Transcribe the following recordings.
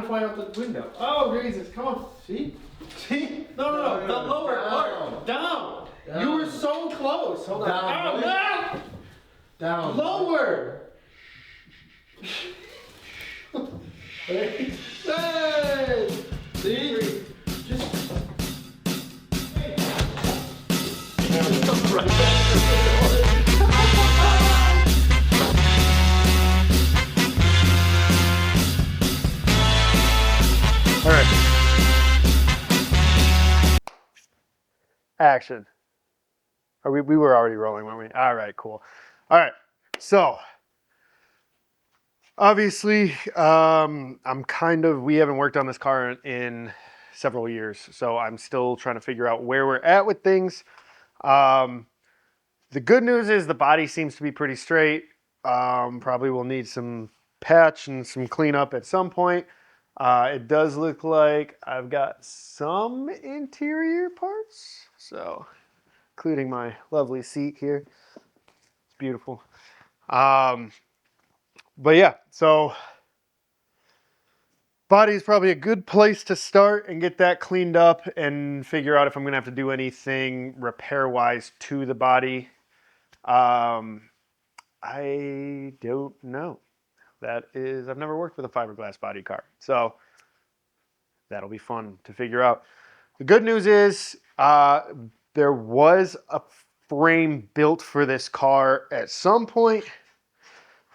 fly out the window. Oh, Jesus, come on. See? See? No, the lower part. Down. You were so close. Hold on. Down, No! Down. Lower. Hey! See? Just... All right. Action. We were already rolling, weren't we? All right, cool. All right. So, obviously, we haven't worked on this car in several years, so I'm still trying to figure out where we're at with things. The good news is the body seems to be pretty straight. Probably will need some patch and some cleanup at some point. It does look like I've got some interior parts, so including my lovely seat here. It's beautiful. But yeah, so body is probably a good place to start and get that cleaned up and figure out if I'm going to have to do anything repair-wise to the body. I don't know. I've never worked with a fiberglass body car, so that'll be fun to figure out. The good news is there was a frame built for this car at some point.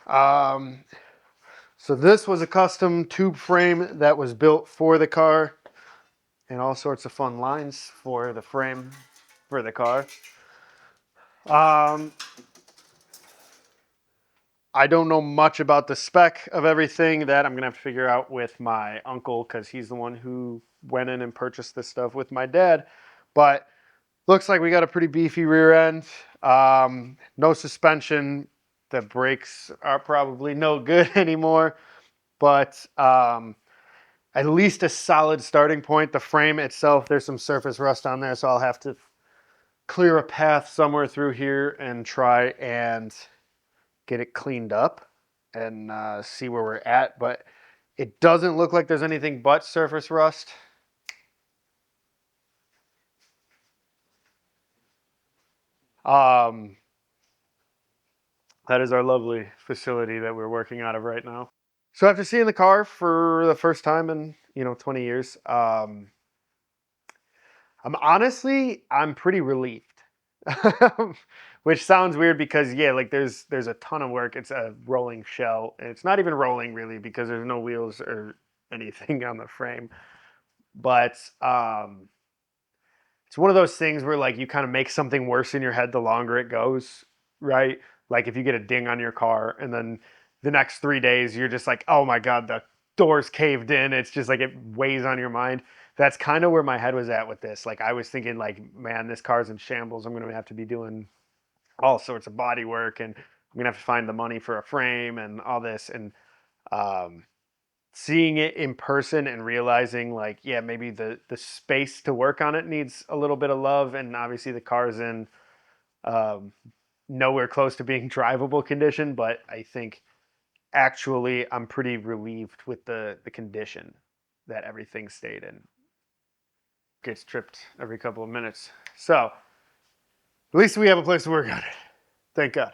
So this was a custom tube frame that was built for the car, and all sorts of fun lines for the frame for the car. I don't know much about the spec of everything. That I'm going to have to figure out with my uncle, because he's the one who went in and purchased this stuff with my dad. But looks like we got a pretty beefy rear end. No suspension. The brakes are probably no good anymore. But at least a solid starting point. The frame itself, there's some surface rust on there, so I'll have to clear a path somewhere through here and try and get it cleaned up and see where we're at. But it doesn't look like there's anything but surface rust. That is our lovely facility that we're working out of right now. So after seeing the car for the first time in 20 years, I'm pretty relieved. Which sounds weird because like there's a ton of work. It's a rolling shell, and it's not even rolling really because there's no wheels or anything on the frame. But it's one of those things where like you kind of make something worse in your head the longer it goes, right? Like if you get a ding on your car and then the next 3 days you're just like, oh my God, the door's caved in. It's just like it weighs on your mind. That's kind of where my head was at with this. Like I was thinking like, man, this car's in shambles. I'm going to have to be doing all sorts of body work, and I'm going to have to find the money for a frame and all this. And seeing it in person and realizing like, yeah, maybe the space to work on it needs a little bit of love. And obviously the car's in nowhere close to being drivable condition, but I think actually I'm pretty relieved with the condition that everything stayed in. Gets tripped every couple of minutes. So at least we have a place to work on it. Thank God.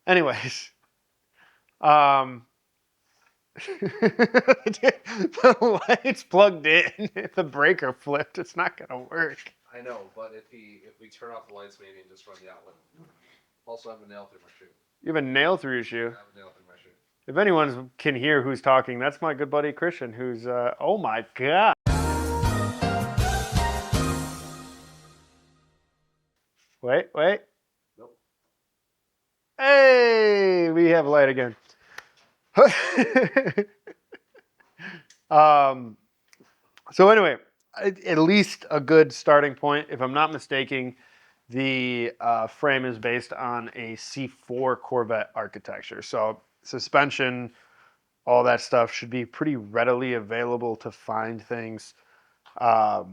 Anyways, the light's plugged in. If the breaker flipped, it's not gonna work. I know, but if we turn off the lights maybe and just run the outlet. Also, I have a nail through my shoe. You have a nail through your shoe? I have a nail through my shoe. If anyone can hear who's talking, that's my good buddy Christian, who's oh my God. Wait. Nope. Hey, we have light again. So anyway, at least a good starting point. If I'm not mistaken, the frame is based on a C4 Corvette architecture. So suspension, all that stuff should be pretty readily available to find things. That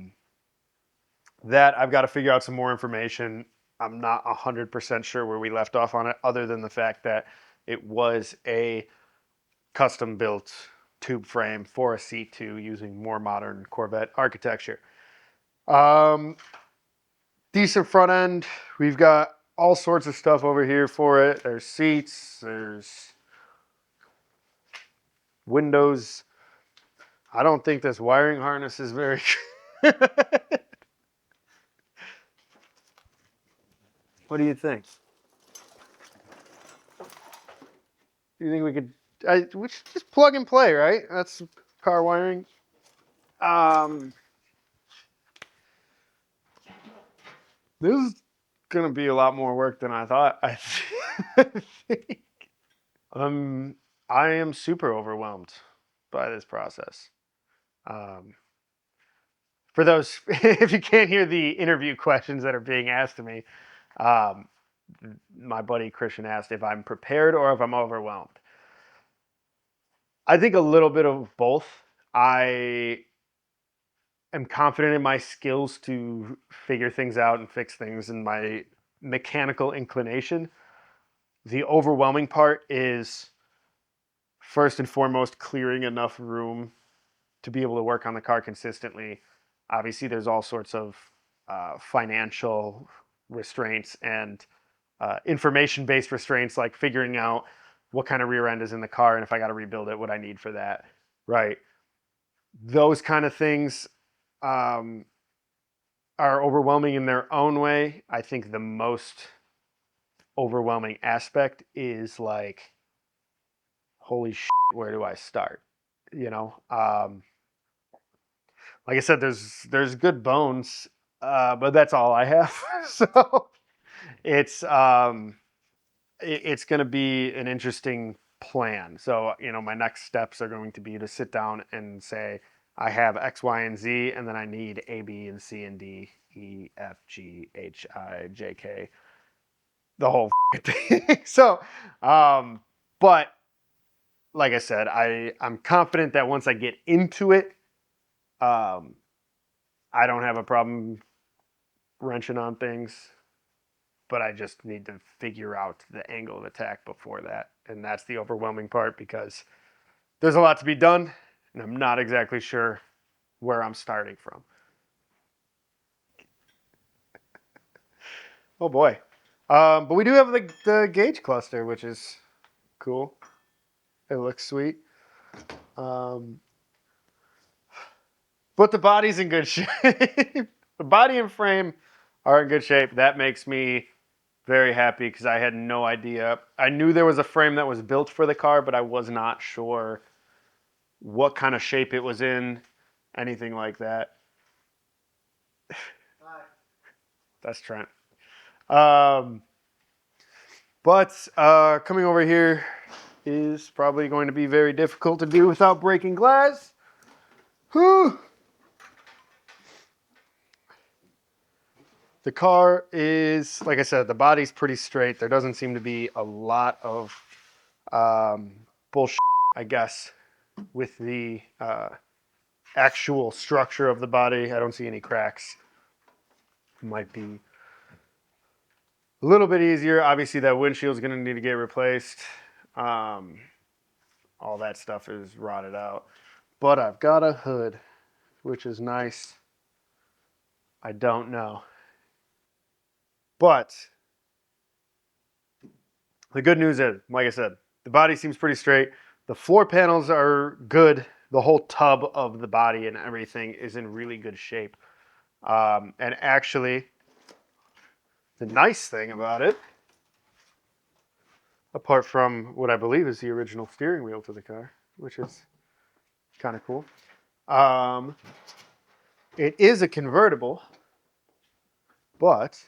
I've got to figure out some more information. I'm not 100% sure where we left off on it, other than the fact that it was a custom built tube frame for a C2 using more modern Corvette architecture. Decent front end. We've got all sorts of stuff over here for it. There's seats, there's windows. I don't think this wiring harness is very What do you think? Do you think we could we should just plug and play, right? That's car wiring. This is gonna be a lot more work than I thought. I think. I am super overwhelmed by this process. For those, if you can't hear the interview questions that are being asked of me, my buddy Christian asked if I'm prepared or if I'm overwhelmed. I think a little bit of both. I am confident in my skills to figure things out and fix things and my mechanical inclination. The overwhelming part is first and foremost clearing enough room to be able to work on the car consistently. Obviously, there's all sorts of financial restraints and information-based restraints, like figuring out what kind of rear end is in the car and if I got to rebuild it, what I need for that, right? Those kind of things are overwhelming in their own way. I think the most overwhelming aspect is like, holy shit, where do I start? You know, like I said, there's good bones, but that's all I have. So it's it's going to be an interesting plan. So my next steps are going to be to sit down and say I have X, Y, and Z, and then I need A, B, and C, and D, E, F, G, H, I, J, K, the whole thing. So, but like I said, I'm confident that once I get into it, I don't have a problem wrenching on things, but I just need to figure out the angle of attack before that. And that's the overwhelming part because there's a lot to be done, and I'm not exactly sure where I'm starting from. Oh boy. But we do have the gauge cluster, which is cool. It looks sweet. But the body's in good shape. The body and frame are in good shape. That makes me very happy because I had no idea. I knew there was a frame that was built for the car, but I was not sure what kind of shape it was in, anything like that. Hi. That's Trent. But coming over here is probably going to be very difficult to do without breaking glass. Whew. The car is, like I said, the body's pretty straight. There doesn't seem to be a lot of bullshit, I guess, with the actual structure of the body. I don't see any cracks. Might be a little bit easier. Obviously, that windshield's going to need to get replaced. All that stuff is rotted out. But I've got a hood, which is nice. I don't know. But the good news is, like I said, the body seems pretty straight. The floor panels are good. The whole tub of the body and everything is in really good shape. And actually, the nice thing about it, apart from what I believe is the original steering wheel to the car, which is kind of cool, it is a convertible, but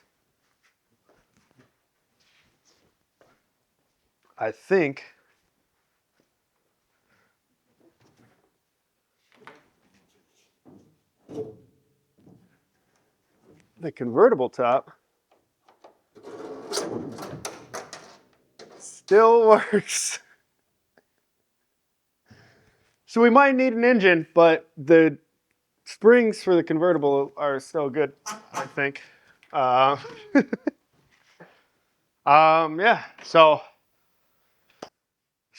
I think the convertible top still works. So we might need an engine, but the springs for the convertible are still good, I think. Yeah, so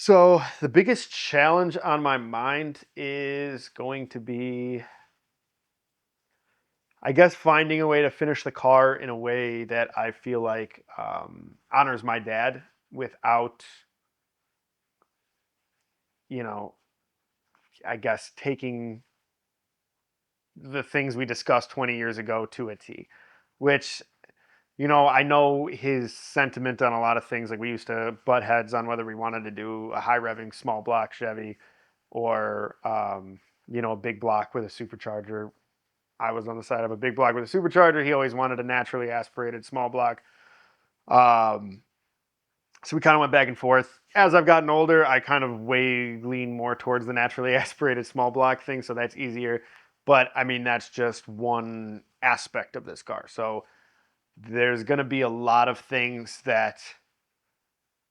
So the biggest challenge on my mind is going to be, I guess, finding a way to finish the car in a way that I feel like honors my dad without, you know, I guess taking the things we discussed 20 years ago to a T, which, I know his sentiment on a lot of things. Like we used to butt heads on whether we wanted to do a high revving small block Chevy or, a big block with a supercharger. I was on the side of a big block with a supercharger. He always wanted a naturally aspirated small block. Um, so we kind of went back and forth. As I've gotten older, I kind of lean more towards the naturally aspirated small block thing, so that's easier. But I mean, that's just one aspect of this car. So there's going to be a lot of things that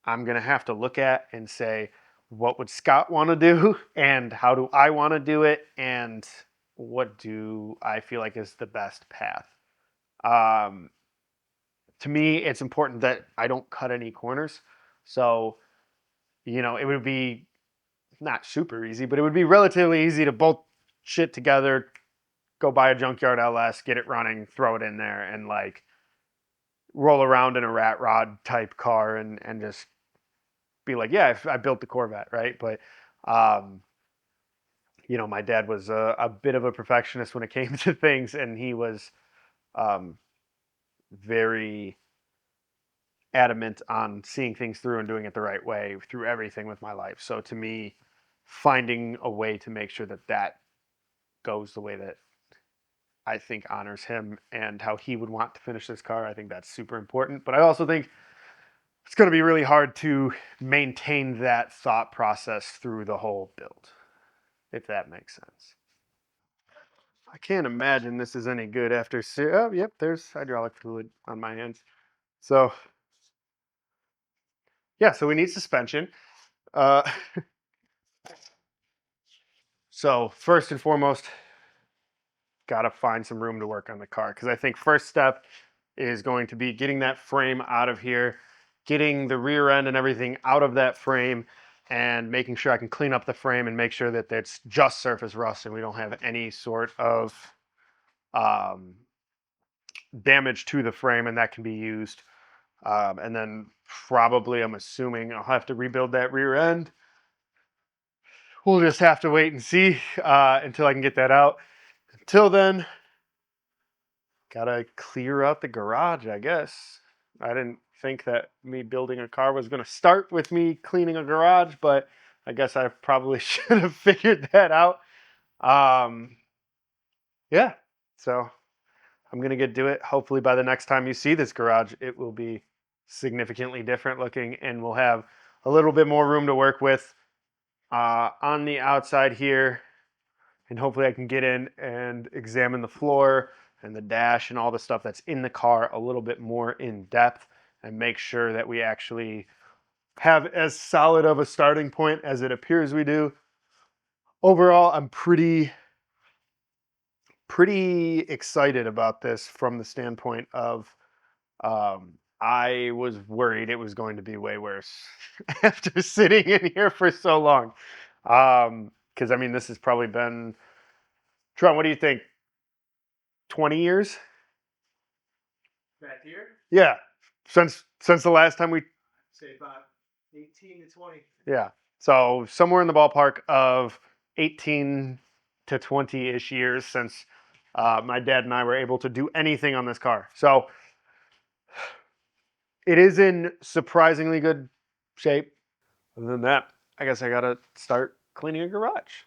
I'm going to have to look at and say, what would Scott want to do? And how do I want to do it? And what do I feel like is the best path? Um, to me, it's important that I don't cut any corners. So, it would be not super easy, but it would be relatively easy to bolt shit together, go buy a junkyard LS, get it running, throw it in there, and like roll around in a rat rod type car and just be like, yeah, I built the Corvette, right? But, my dad was a bit of a perfectionist when it came to things, and he was um, very adamant on seeing things through and doing it the right way through everything with my life. So to me, finding a way to make sure that that goes the way that I think honors him and how he would want to finish this car, I think that's super important. But I also think it's going to be really hard to maintain that thought process through the whole build, if that makes sense. I can't imagine this is any good after. Oh, yep, there's hydraulic fluid on my hands. So, yeah, so we need suspension. Uh, so, first and foremost, got to find some room to work on the car because I think first step is going to be getting that frame out of here, getting the rear end and everything out of that frame, and making sure I can clean up the frame and make sure that it's just surface rust and we don't have any sort of um, damage to the frame, and that can be used. And then probably, I'm assuming I'll have to rebuild that rear end. We'll just have to wait and see until I can get that out. Until then, gotta clear out the garage, I guess. I didn't think that me building a car was gonna start with me cleaning a garage, but I guess I probably should have figured that out. Um, yeah, so I'm gonna get do it. Hopefully, by the next time you see this garage, it will be significantly different looking, and we'll have a little bit more room to work with on the outside here. And hopefully I can get in and examine the floor and the dash and all the stuff that's in the car a little bit more in depth and make sure that we actually have as solid of a starting point as it appears we do. Overall, I'm pretty excited about this from the standpoint of I was worried it was going to be way worse after sitting in here for so long. Because I mean, this has probably been, Tron, what do you think? 20 years? Back here? Yeah. Since the last time we, Say about 18 to 20. yeah. So somewhere in the ballpark of 18 to 20-ish years since my dad and I were able to do anything on this car. So it is in surprisingly good shape. Other than that, I guess I gotta start cleaning a garage.